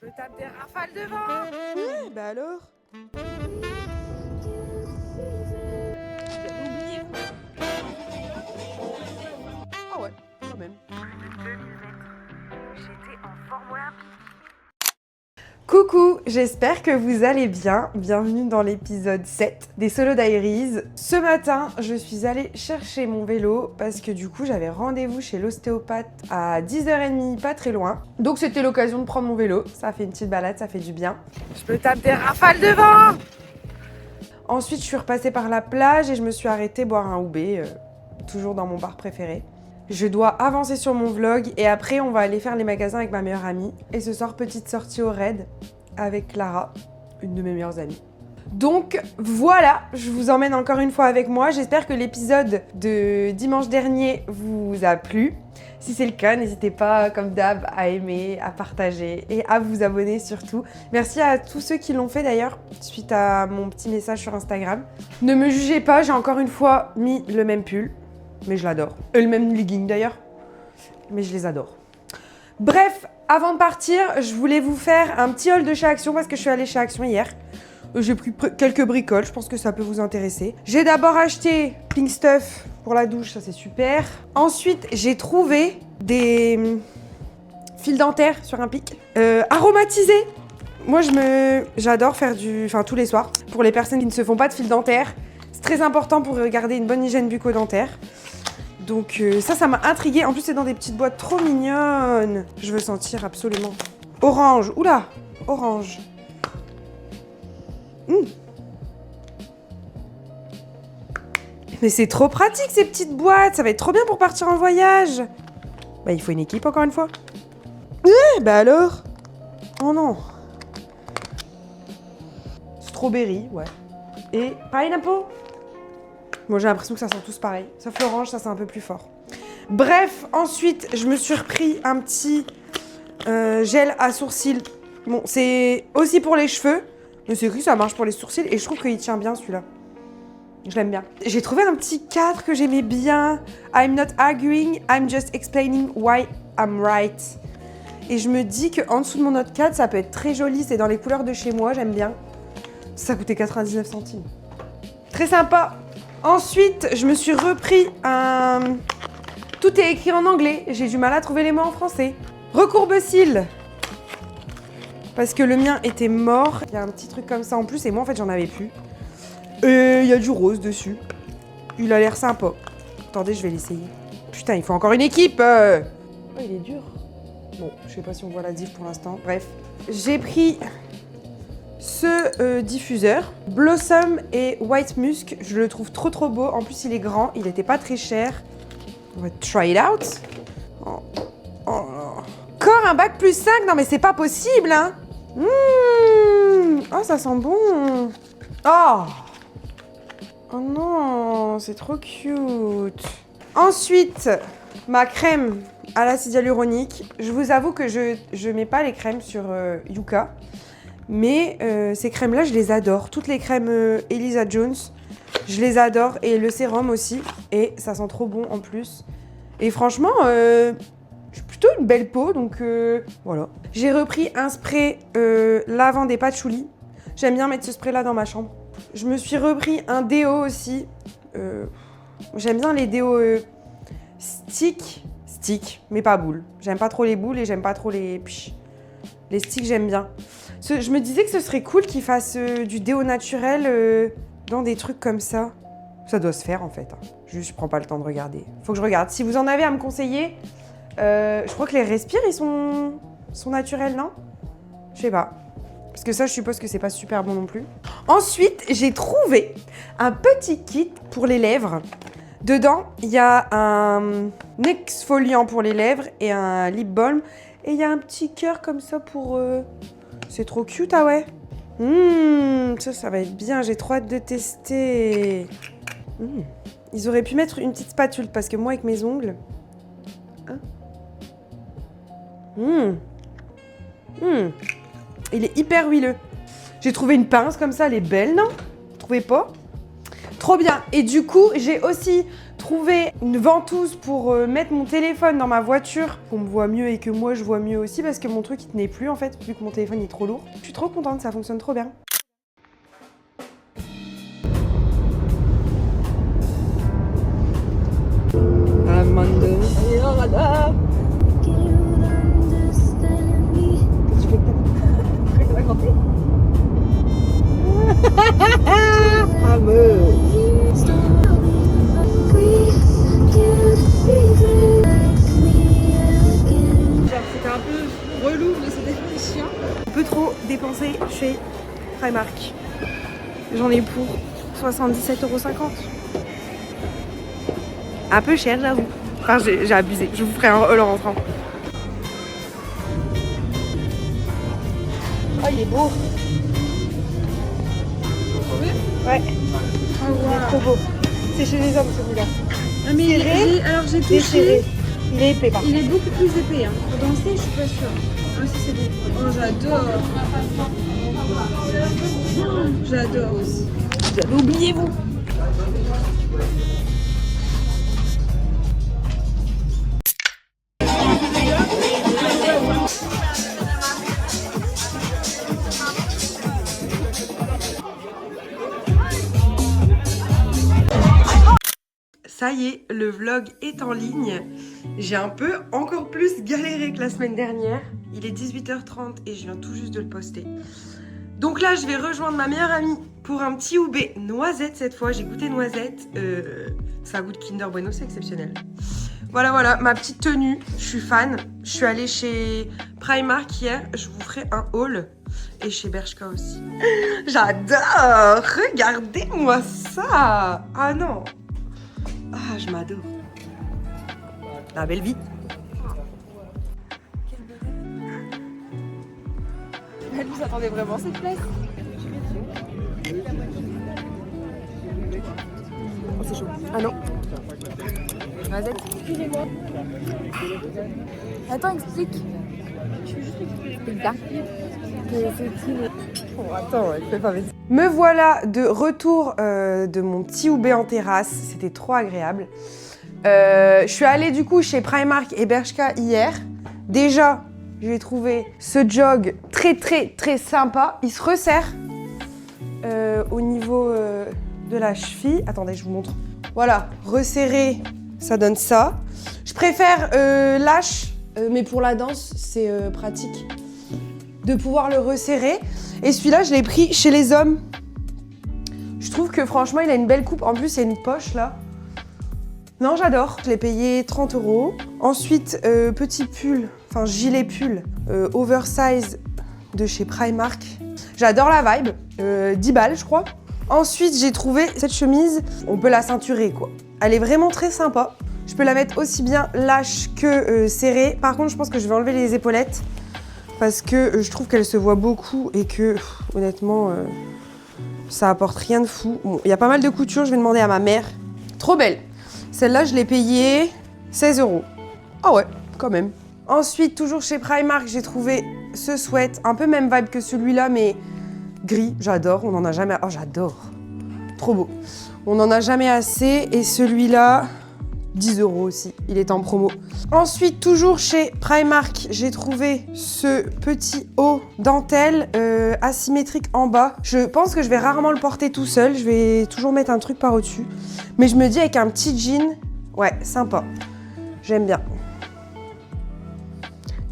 Je me tape des rafales de vent. Ouais, bah alors. J'avais oublié. Ah ouais, quand même. J'étais en forme olympique. Coucou, j'espère que vous allez bien. Bienvenue dans l'épisode 7 des Solo Diaries. Ce matin, je suis allée chercher mon vélo parce que du coup, j'avais rendez-vous chez l'ostéopathe à 10h30, pas très loin. Donc c'était l'occasion de prendre mon vélo. Ça fait une petite balade, ça fait du bien. Je me tape des rafales de vent. Ensuite, je suis repassée par la plage et je me suis arrêtée boire un houbé, toujours dans mon bar préféré. Je dois avancer sur mon vlog et après on va aller faire les magasins avec ma meilleure amie. Et ce soir, petite sortie au raid avec Clara, une de mes meilleures amies. Donc voilà, je vous emmène encore une fois avec moi. J'espère que l'épisode de dimanche dernier vous a plu. Si c'est le cas, n'hésitez pas, comme d'hab, à aimer, à partager et à vous abonner surtout. Merci à tous ceux qui l'ont fait d'ailleurs, suite à mon petit message sur Instagram. Ne me jugez pas, j'ai encore une fois mis le même pull. Mais je l'adore. Et le même legging d'ailleurs. Mais je les adore. Bref, avant de partir, je voulais vous faire un petit haul de chez Action parce que je suis allée chez Action hier. J'ai pris quelques bricoles, je pense que ça peut vous intéresser. J'ai d'abord acheté Pink Stuff pour la douche, ça c'est super. Ensuite, j'ai trouvé des fils dentaires sur un pic. Aromatisés. Moi, j'adore faire tous les soirs. Pour les personnes qui ne se font pas de fils dentaires, c'est très important pour garder une bonne hygiène bucco-dentaire. Donc ça m'a intriguée. En plus, c'est dans des petites boîtes trop mignonnes. Je veux sentir absolument. Orange. Oula, orange. Mais c'est trop pratique ces petites boîtes. Ça va être trop bien pour partir en voyage. Bah, il faut une équipe encore une fois. Bah alors. Oh non. Strawberry, ouais. Et pineapple. Moi, j'ai l'impression que ça sent tous pareil. Sauf l'orange, ça c'est un peu plus fort. Bref, ensuite, je me suis repris un petit gel à sourcils. Bon, c'est aussi pour les cheveux. Mais c'est écrit que ça marche pour les sourcils. Et je trouve qu'il tient bien celui-là. Je l'aime bien. J'ai trouvé un petit cadre que j'aimais bien. I'm not arguing, I'm just explaining why I'm right. Et je me dis qu'en dessous de mon autre cadre, ça peut être très joli. C'est dans les couleurs de chez moi, j'aime bien. Ça coûtait 99 centimes. Très sympa. Ensuite, je me suis repris un... Tout est écrit en anglais. J'ai du mal à trouver les mots en français. Recourbe-cils. Parce que le mien était mort. Il y a un petit truc comme ça en plus et moi en fait j'en avais plus. Et il y a du rose dessus. Il a l'air sympa. Attendez, je vais l'essayer. Putain, il faut encore une équipe. Oh, il est dur. Bon, je sais pas si on voit la diff pour l'instant. Bref. J'ai pris ce diffuseur. Blossom et White Musk. Je le trouve trop beau. En plus, il est grand. Il était pas très cher. On va try it out. Oh. Encore un bac plus 5. Non, mais c'est pas possible, hein. Oh, ça sent bon. Oh. Oh non, c'est trop cute. Ensuite, ma crème à l'acide hyaluronique. Je vous avoue que je mets pas les crèmes sur Yuka. Mais ces crèmes-là, je les adore. Toutes les crèmes Elisa Jones, je les adore. Et le sérum aussi. Et ça sent trop bon en plus. Et franchement, j'ai plutôt une belle peau. Donc voilà. J'ai repris un spray lavant des patchouli. J'aime bien mettre ce spray-là dans ma chambre. Je me suis repris un déo aussi. J'aime bien les déos stick, mais pas boules. J'aime pas trop les boules et j'aime pas trop les sticks, j'aime bien. Je me disais que ce serait cool qu'ils fassent du déo naturel dans des trucs comme ça. Ça doit se faire en fait. Juste, je prends pas le temps de regarder. Faut que je regarde. Si vous en avez à me conseiller, je crois que les respires, ils sont naturels, non? Je sais pas. Parce que ça, je suppose que c'est pas super bon non plus. Ensuite, j'ai trouvé un petit kit pour les lèvres. Dedans, il y a un exfoliant pour les lèvres et un lip balm. Et il y a un petit cœur comme ça pour... C'est trop cute, ah ouais. Ça va être bien. J'ai trop hâte de tester. Ils auraient pu mettre une petite spatule parce que moi, avec mes ongles... Il est hyper huileux. J'ai trouvé une pince comme ça, elle est belle, non? Vous trouvez pas? Trop bien. Et du coup, j'ai aussi trouvé une ventouse pour mettre mon téléphone dans ma voiture, qu'on me voit mieux et que moi je vois mieux aussi, parce que mon truc il tenait plus en fait, vu que mon téléphone est trop lourd. Je suis trop contente, ça fonctionne trop bien. Amanda. Et Rada. Tu fais que t'as raconté. C'était un peu relou, mais c'était chiant. Un peu trop dépensé chez Primark. J'en ai pour 77,50 €. Un peu cher, j'avoue. Enfin, j'ai abusé. Je vous ferai un haul en rentrant. Oh, il est beau. Ouais. Oh, wow. Il est trop beau. C'est chez les hommes celui-là. Ah, mais alors j'ai touché. Déchiré. Il est épais par contre. Il est beaucoup plus épais. Hein. Pour danser, je suis pas sûre. Ah si, c'est beau. Oh, j'adore. J'adore aussi. J'avais oublié vous. Ça y est, le vlog est en ligne. J'ai un peu encore plus galéré que la semaine dernière. Il est 18h30 et je viens tout juste de le poster. Donc là, je vais rejoindre ma meilleure amie pour un petit oubé noisette cette fois. J'ai goûté noisette. Ça goûte Kinder Bueno, c'est exceptionnel. Voilà, ma petite tenue. Je suis fan. Je suis allée chez Primark hier. Je vous ferai un haul. Et chez Bershka aussi. J'adore! Regardez-moi ça! Ah non! Ah, je m'adore. La belle vie. Elle vous attendait vraiment cette place? Oh, c'est chaud. Ah non. Noisette. Excusez-moi. Attends, explique. Explique là. Oh, attends, elle fait pas vite. Me voilà de retour de mon petit oubé en terrasse. C'était trop agréable. Je suis allée du coup chez Primark et Bershka hier. Déjà, j'ai trouvé ce jog très sympa. Il se resserre au niveau de la cheville. Attendez, je vous montre. Voilà, resserré, ça donne ça. Je préfère lâche, mais pour la danse, c'est pratique de pouvoir le resserrer. Et celui-là, je l'ai pris chez les hommes. Je trouve que franchement, il a une belle coupe. En plus, il y a une poche là. Non, j'adore. Je l'ai payé 30 €. Ensuite, petit pull, enfin gilet pull oversize de chez Primark. J'adore la vibe. 10 balles, je crois. Ensuite, j'ai trouvé cette chemise. On peut la ceinturer, quoi. Elle est vraiment très sympa. Je peux la mettre aussi bien lâche que serrée. Par contre, je pense que je vais enlever les épaulettes parce que je trouve qu'elle se voit beaucoup et que, honnêtement, ça apporte rien de fou. Bon, il y a pas mal de coutures, je vais demander à ma mère. Trop belle. Celle-là, je l'ai payée 16 €. Ah ouais, quand même. Ensuite, toujours chez Primark, j'ai trouvé ce sweat, un peu même vibe que celui-là, mais gris. J'adore, on en a jamais... Oh, j'adore. Trop beau. On n'en a jamais assez. Et celui-là, 10 € aussi. Il est en promo. Ensuite, toujours chez Primark, j'ai trouvé ce petit haut dentelle asymétrique en bas. Je pense que je vais rarement le porter tout seul. Je vais toujours mettre un truc par au-dessus. Mais je me dis avec un petit jean, ouais, sympa. J'aime bien.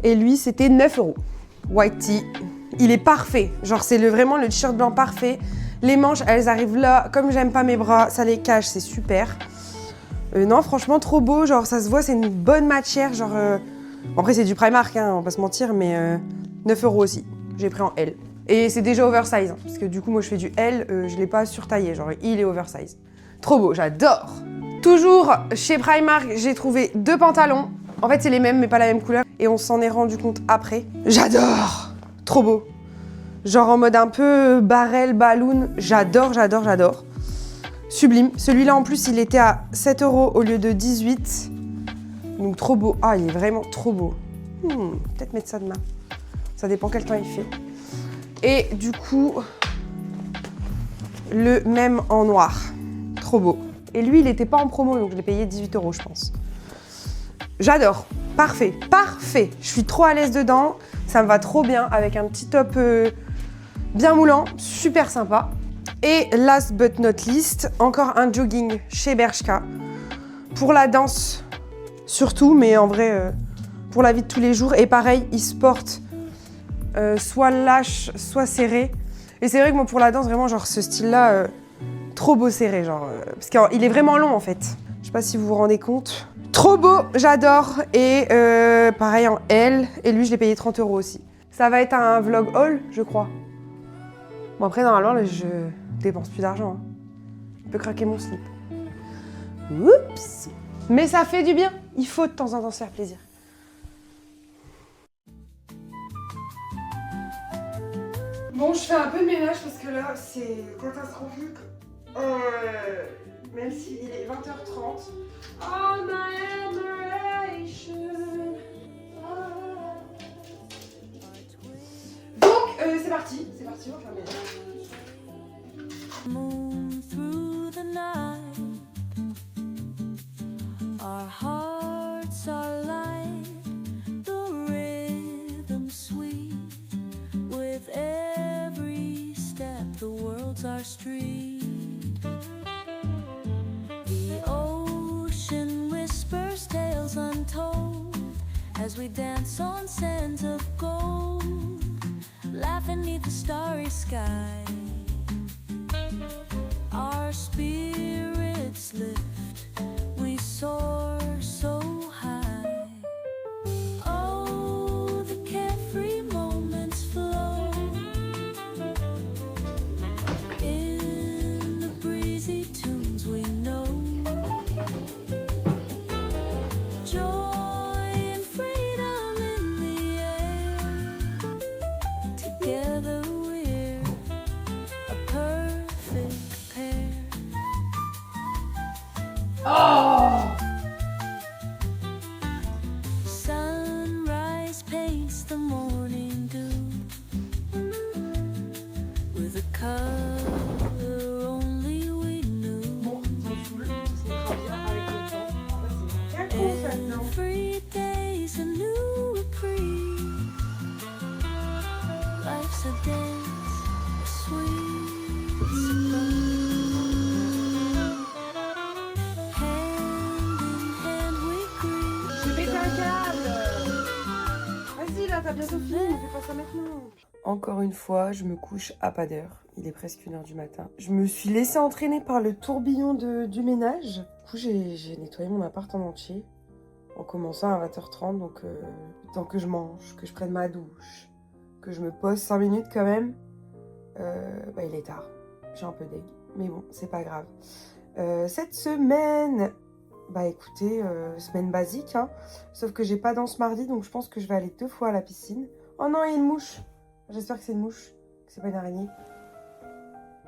Et lui, c'était 9 €. White tee. Il est parfait. Genre, c'est vraiment le t-shirt blanc parfait. Les manches, elles arrivent là. Comme j'aime pas mes bras, ça les cache, c'est super. Non, franchement, trop beau. Genre, ça se voit, c'est une bonne matière. Genre, bon, après, c'est du Primark, hein, on va pas se mentir, mais 9 € aussi. J'ai pris en L. Et c'est déjà oversize, hein, parce que du coup, moi, je fais du L, je l'ai pas surtaillé. Genre, il est oversize. Trop beau, j'adore. Toujours chez Primark, j'ai trouvé 2 pantalons. En fait, c'est les mêmes, mais pas la même couleur. Et on s'en est rendu compte après. J'adore. Trop beau. Genre en mode un peu barrel, balloon. J'adore. Sublime. Celui-là, en plus, il était à 7 € au lieu de 18. Donc, trop beau. Ah, il est vraiment trop beau. Peut-être mettre ça demain. Ça dépend quel temps il fait. Et du coup, le même en noir. Trop beau. Et lui, il n'était pas en promo, donc je l'ai payé 18 €, je pense. J'adore. Parfait, parfait. Je suis trop à l'aise dedans. Ça me va trop bien avec un petit top bien moulant, super sympa. Et last but not least, encore un jogging chez Bershka. Pour la danse, surtout, mais en vrai, pour la vie de tous les jours. Et pareil, il se porte soit lâche, soit serré. Et c'est vrai que moi, pour la danse, vraiment, genre ce style-là, trop beau serré, genre. Parce qu'il est vraiment long, en fait. Je sais pas si vous vous rendez compte. Trop beau, j'adore. Et pareil en L. Et lui, je l'ai payé 30 € aussi. Ça va être un vlog haul, je crois. Bon, après, normalement, là, je dépense plus d'argent. Hein. Je peux craquer mon slip. Oups. Mais ça fait du bien. Il faut de temps en temps se faire plaisir. Bon, je fais un peu de ménage parce que là, c'est catastrophique. Même s'il est 20h30. Oh, my admiration. Donc, c'est parti, on va faire le ménage. Moon through the night, our hearts are light, the rhythm sweet, with every step the world's our street. The ocean whispers tales untold as we dance on sands of gold, laughing 'neath the starry sky. Our spirits lift, we soar so high. Oh, the carefree moments flow in the breezy tunes we know. Joy and freedom in the air. Together we're a perfect. Oh! Sunrise paints the morning dew with a color only we knew. Bon, ça me saoule, ça me fera bien avec le temps. C'est bien cool, ça, non? Every day's a new reprieve. Life's a dance, a sweet surprise. Vas-y là, t'as bientôt fini, ne fais pas ça maintenant. Encore une fois, je me couche à pas d'heure. Il est presque 1h du matin. Je me suis laissée entraîner par le tourbillon du ménage. Du coup, j'ai nettoyé mon appart en entier. En commençant à 20h30, donc le temps que je mange, que je prenne ma douche, que je me pose 5 minutes quand même. Il est tard. J'ai un peu deg. Mais bon, c'est pas grave. Cette semaine... Bah écoutez, semaine basique, hein. Sauf que j'ai pas danse mardi, donc je pense que je vais aller 2 fois à la piscine. Oh non, il y a une mouche. J'espère que c'est une mouche, que c'est pas une araignée.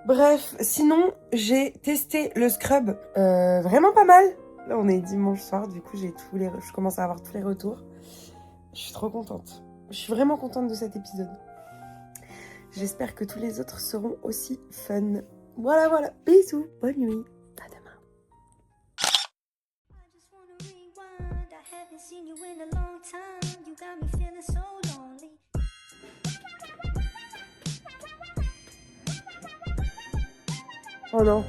Bref, sinon, j'ai testé le scrub. Vraiment pas mal. Là, on est dimanche soir, du coup, je commence à avoir tous les retours. Je suis trop contente. Je suis vraiment contente de cet épisode. J'espère que tous les autres seront aussi fun. Voilà, voilà. Bisous, bonne nuit. Seen you in a long time, you got me feeling so lonely. Oh non.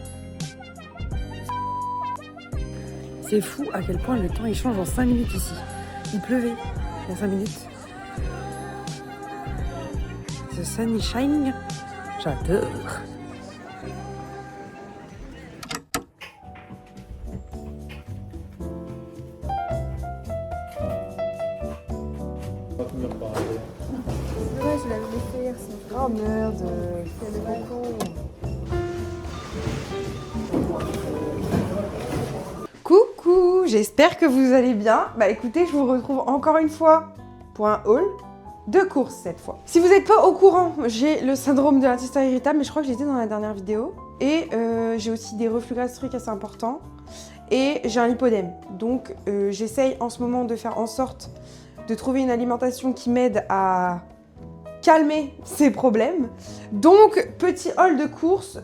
C'est fou à quel point le temps il change en 5 minutes ici. Il pleuvait il y a 5 minutes. The sun is shining. J'adore. Ouais, je l'avais laissé hier, c'est Oh merde. le balcon. Coucou, j'espère que vous allez bien. Bah écoutez, je vous retrouve encore une fois pour un haul de courses cette fois. Si vous n'êtes pas au courant, j'ai le syndrome de l'intestin irritable, mais je crois que j'étais dans la dernière vidéo. Et j'ai aussi des reflux gastriques assez importants. Et j'ai un lipodème. Donc j'essaye en ce moment de faire en sorte de trouver une alimentation qui m'aide à calmer ces problèmes. Donc, petit haul de courses,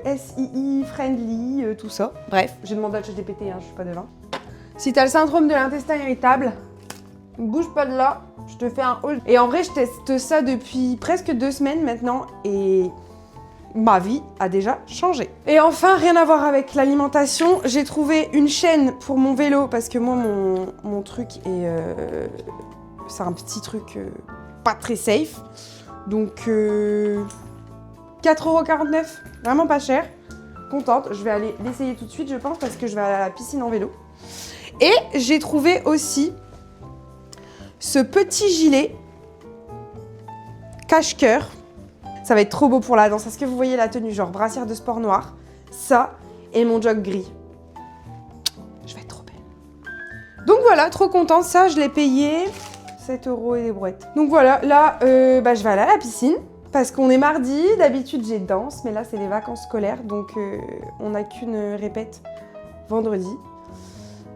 SII, friendly, tout ça. Bref, j'ai demandé à ChatGPT, hein, je suis pas devin. Si t'as le syndrome de l'intestin irritable, bouge pas de là, je te fais un haul. Et en vrai, je teste ça depuis presque 2 semaines maintenant et ma vie a déjà changé. Et enfin, rien à voir avec l'alimentation, j'ai trouvé une chaîne pour mon vélo parce que moi, mon truc est... c'est un petit truc pas très safe. Donc, 4,49€, vraiment pas cher. Contente, je vais aller l'essayer tout de suite, je pense, parce que je vais aller à la piscine en vélo. Et j'ai trouvé aussi ce petit gilet cache-cœur. Ça va être trop beau pour la danse. Est-ce que vous voyez la tenue, genre brassière de sport noir, ça et mon jog gris. Je vais être trop belle. Donc voilà, trop contente. Ça, je l'ai payé 7€ et des brouettes. Donc voilà, là, je vais aller à la piscine. Parce qu'on est mardi, d'habitude j'ai danse, mais là c'est les vacances scolaires, donc on n'a qu'une répète vendredi.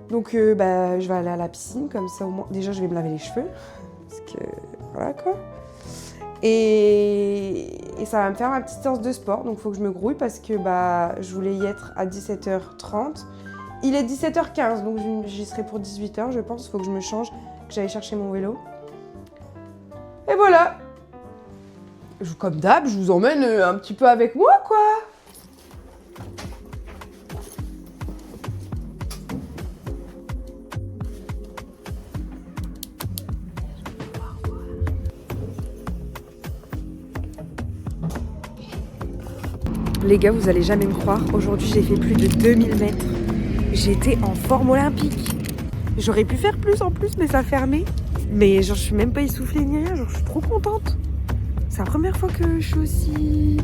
Donc je vais aller à la piscine, comme ça au moins, déjà je vais me laver les cheveux, parce que voilà quoi. Et ça va me faire ma petite séance de sport, donc il faut que je me grouille parce que je voulais y être à 17h30. Il est 17h15, donc j'y serai pour 18h je pense, il faut que je me change, que j'aille chercher mon vélo. Et voilà! Comme d'hab, je vous emmène un petit peu avec moi, quoi. Les gars, vous allez jamais me croire, aujourd'hui j'ai fait plus de 2000 mètres. J'étais en forme olympique. J'aurais pu faire plus en plus, mais ça fermait. Mais genre, je suis même pas essoufflée ni rien, genre je suis trop contente. C'est la première fois que je suis aussi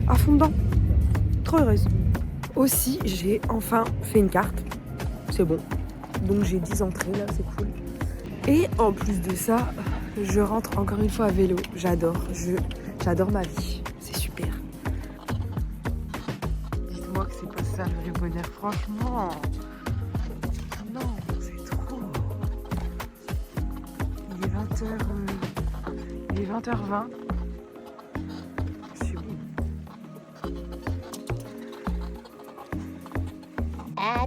à fond dedans. Trop heureuse. Aussi, j'ai enfin fait une carte. C'est bon. Donc j'ai 10 entrées là, c'est cool. Et en plus de ça, je rentre encore une fois à vélo. J'adore. J'adore ma vie. C'est super. Dites-moi que c'est pas ça le bonheur, franchement. Non, c'est trop. Il est 20h20. At